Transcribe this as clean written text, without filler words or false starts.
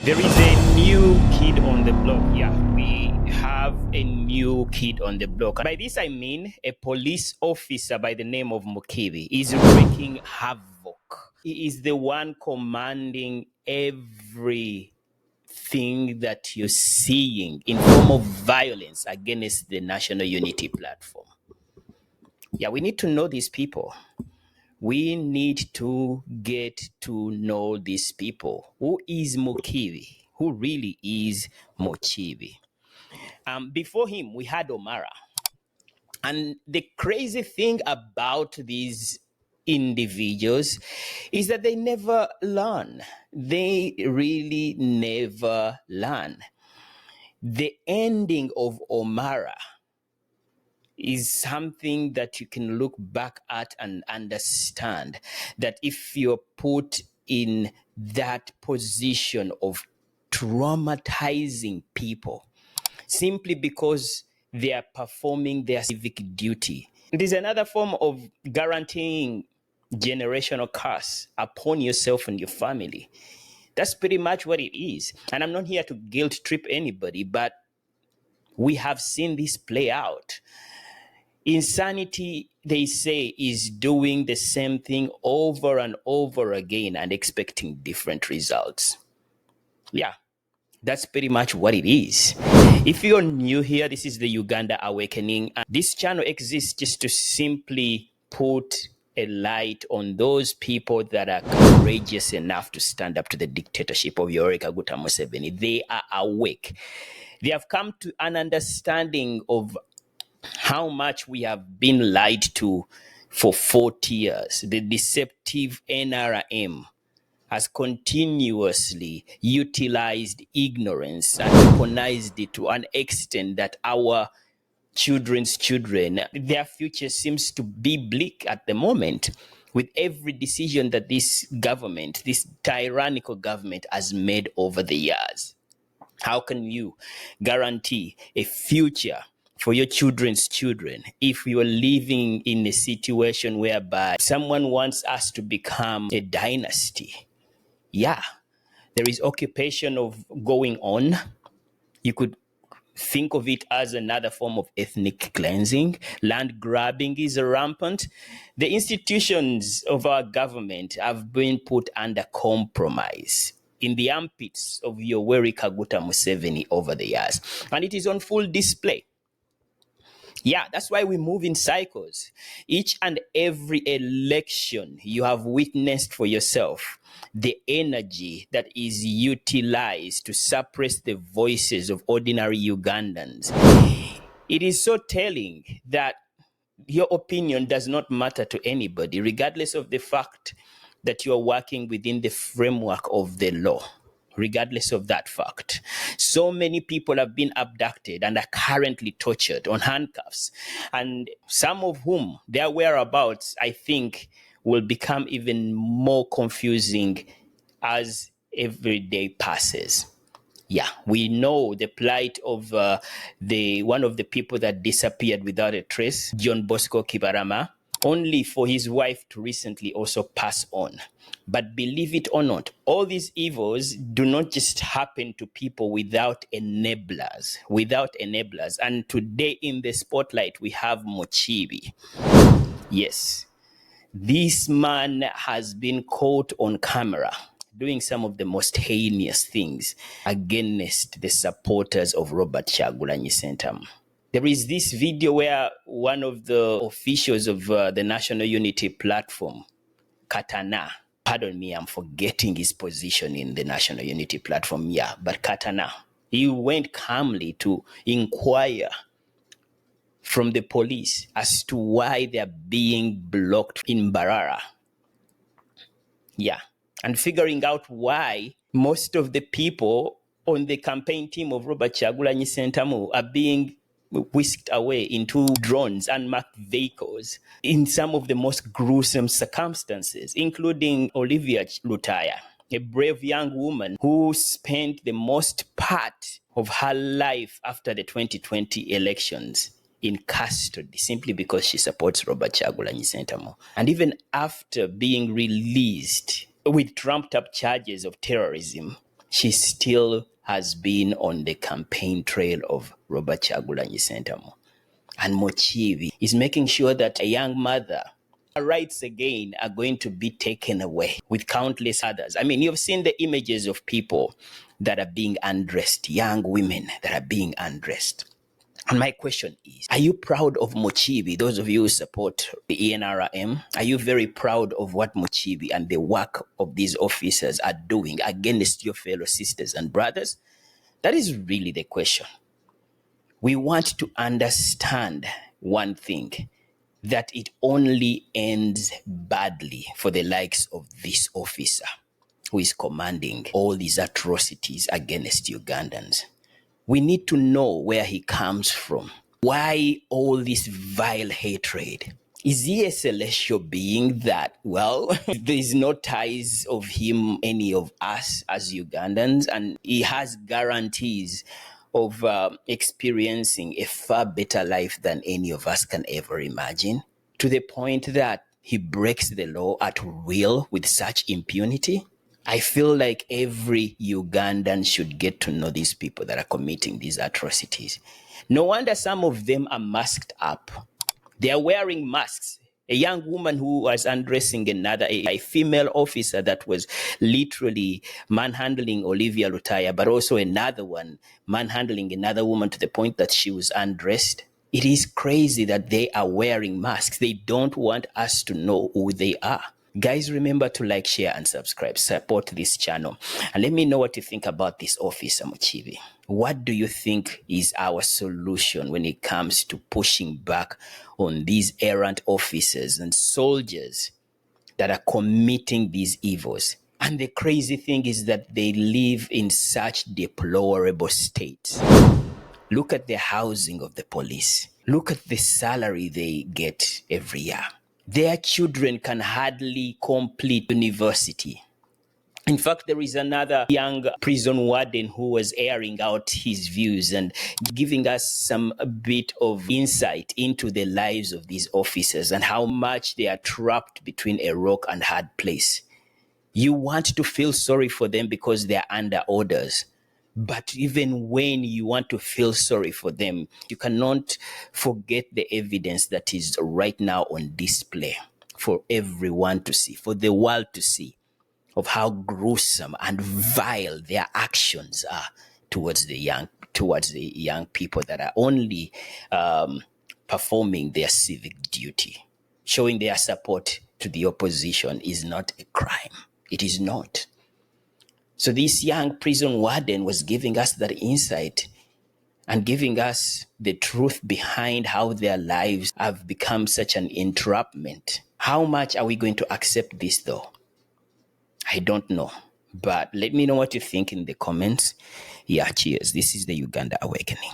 There is a new kid on the block. Yeah, we have a new kid on the block. By this I mean a police officer by the name of Mukiibi is wreaking havoc. He is the one commanding everything that you're seeing in form of violence against the National Unity Platform. Yeah, we need to know these people. We need to get to know these people. Who is Mukiibi? Who really is Mukiibi? Before him, we had Omara. And the crazy thing about these individuals is that they never learn. They really never learn. The ending of Omara is something that you can look back at and understand that if you're put in that position of traumatizing people simply because they are performing their civic duty, it is another form of guaranteeing generational curse upon yourself and your family. That's pretty much what it is. And I'm not here to guilt trip anybody, but we have seen this play out. Insanity, they say, is doing the same thing over and over again and expecting different results. Yeah, that's pretty much what it is. If you're new here, this is the Uganda Awakening. This channel exists just to simply put a light on those people that are courageous enough to stand up to the dictatorship of Yoweri Kaguta Museveni. They are awake. They have come to an understanding of how much we have been lied to for 40 years. The deceptive NRM has continuously utilized ignorance and weaponized it to an extent that our children's children, their future seems to be bleak at the moment with every decision that this government, this tyrannical government, has made over the years. How can you guarantee a future for your children's children if you are living in a situation whereby someone wants us to become a dynasty? Yeah, there is occupation of going on. You could think of it as another form of ethnic cleansing. Land grabbing is rampant. The institutions of our government have been put under compromise in the armpits of Yoweri Kaguta Museveni over the years. And it is on full display. Yeah, that's why we move in cycles. Each and every election, you have witnessed for yourself the energy that is utilized to suppress the voices of ordinary Ugandans. It is so telling that your opinion does not matter to anybody, regardless of the fact that you are working within the framework of the law. Regardless of that fact, so many people have been abducted and are currently tortured on handcuffs, and some of whom their whereabouts, I think, will become even more confusing as every day passes. Yeah, we know the plight of the one of the people that disappeared without a trace, John Bosco Kibarama, only for his wife to recently also pass on. But believe it or not, all these evils do not just happen to people without enablers, And today in the spotlight, we have Mukiibi. Yes, this man has been caught on camera doing some of the most heinous things against the supporters of Robert Kyagulanyi Ssentamu. There is this video where one of the officials of the National Unity Platform, Katana, pardon me, I'm forgetting his position in the National Unity Platform, yeah, but Katana, he went calmly to inquire from the police as to why they're being blocked in Barara. Yeah, and figuring out why most of the people on the campaign team of Robert Kyagulanyi Ssentamu are being whisked away into drones and marked vehicles in some of the most gruesome circumstances, including Olivia Lutaya, a brave young woman who spent the most part of her life after the 2020 elections in custody simply because she supports Robert Kyagulanyi Ssentamu. And even after being released with trumped up charges of terrorism, she still has been on the campaign trail of Robert Kyagulanyi Ssentamu. And Mukiibi is making sure that a young mother, her rights again are going to be taken away with countless others. I mean, you've seen the images of people that are being undressed, young women that are being undressed. And my question is, are you proud of Mukiibi? Those of you who support the ENRM, are you very proud of what Mukiibi and the work of these officers are doing against your fellow sisters and brothers? That is really the question. We want to understand one thing, that it only ends badly for the likes of this officer who is commanding all these atrocities against Ugandans. We need to know where he comes from. Why all this vile hatred? Is he a celestial being that, well, there's no ties of him, any of us as Ugandans, and he has guarantees of experiencing a far better life than any of us can ever imagine, to the point that he breaks the law at will with such impunity? I feel like every Ugandan should get to know these people that are committing these atrocities. No wonder some of them are masked up. They are wearing masks. A young woman who was undressing another, a female officer that was literally manhandling Olivia Lutaya, but also another one manhandling another woman to the point that she was undressed. It is crazy that they are wearing masks. They don't want us to know who they are. Guys, remember to like, share, and subscribe. Support this channel. And let me know what you think about this officer, Mukiibi. What do you think is our solution when it comes to pushing back on these errant officers and soldiers that are committing these evils? And the crazy thing is that they live in such deplorable states. Look at the housing of the police. Look at the salary they get every year. Their children can hardly complete university. In fact, there is another young prison warden who was airing out his views and giving us some bit of insight into the lives of these officers and how much they are trapped between a rock and hard place. You want to feel sorry for them because they are under orders. But even when you want to feel sorry for them, you cannot forget the evidence that is right now on display for everyone to see, for the world to see, of how gruesome and vile their actions are towards the young people that are only performing their civic duty. Showing their support to the opposition is not a crime. It is not. So this young prison warden was giving us that insight and giving us the truth behind how their lives have become such an entrapment. How much are we going to accept this though? I don't know. But let me know what you think in the comments. Yeah, cheers. This is the Uganda Awakening.